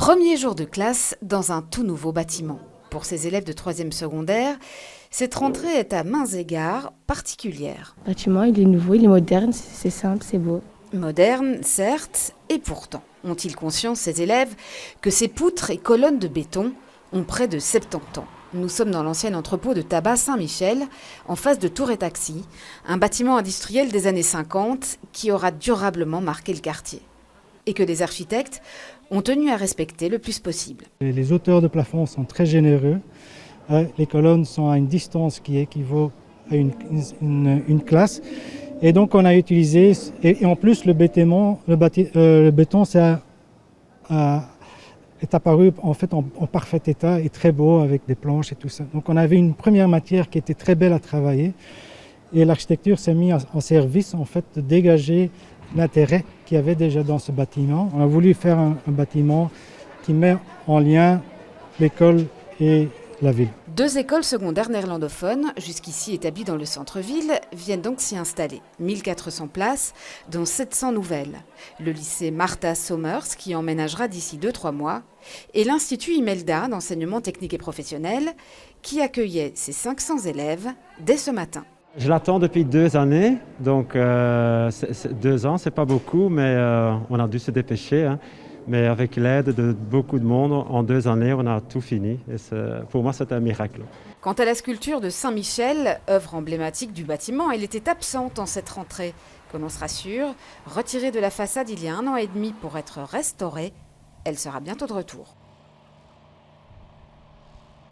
Premier jour de classe dans un tout nouveau bâtiment. Pour ces élèves de 3e secondaire, cette rentrée est à maints égards particulière. Le bâtiment, il est nouveau, il est moderne, c'est simple, c'est beau. Moderne, certes, et pourtant, ont-ils conscience, ces élèves, que ces poutres et colonnes de béton ont près de 70 ans. Nous sommes dans l'ancien entrepôt de tabac Saint-Michel, en face de Tour et Taxi, un bâtiment industriel des années 50 qui aura durablement marqué le quartier. Et que les architectes ont tenu à respecter le plus possible. Les hauteurs de plafond sont très généreux. Les colonnes sont à une distance qui équivaut à une classe. Et donc on a utilisé, et en plus le béton est apparu en fait en parfait état et très beau avec des planches et tout ça. Donc on avait une première matière qui était très belle à travailler et l'architecture s'est mise en service en fait de dégager l'intérêt qu'il y avait déjà dans ce bâtiment. On a voulu faire un bâtiment qui met en lien l'école et la ville. 2 écoles secondaires néerlandophones, jusqu'ici établies dans le centre-ville, viennent donc s'y installer. 1400 places, dont 700 nouvelles. Le lycée Martha Sommers, qui emménagera d'ici 2-3 mois, et l'Institut Imelda d'enseignement technique et professionnel, qui accueillait ses 500 élèves dès ce matin. Je l'attends depuis 2 années, donc 2 ans, c'est pas beaucoup, mais on a dû se dépêcher. Hein. Mais avec l'aide de beaucoup de monde, en 2 années, on a tout fini. Et pour moi, c'est un miracle. Quant à la sculpture de Saint-Michel, œuvre emblématique du bâtiment, elle était absente en cette rentrée. Que l'on se rassure, retirée de la façade il y a 1 an et demi pour être restaurée, elle sera bientôt de retour.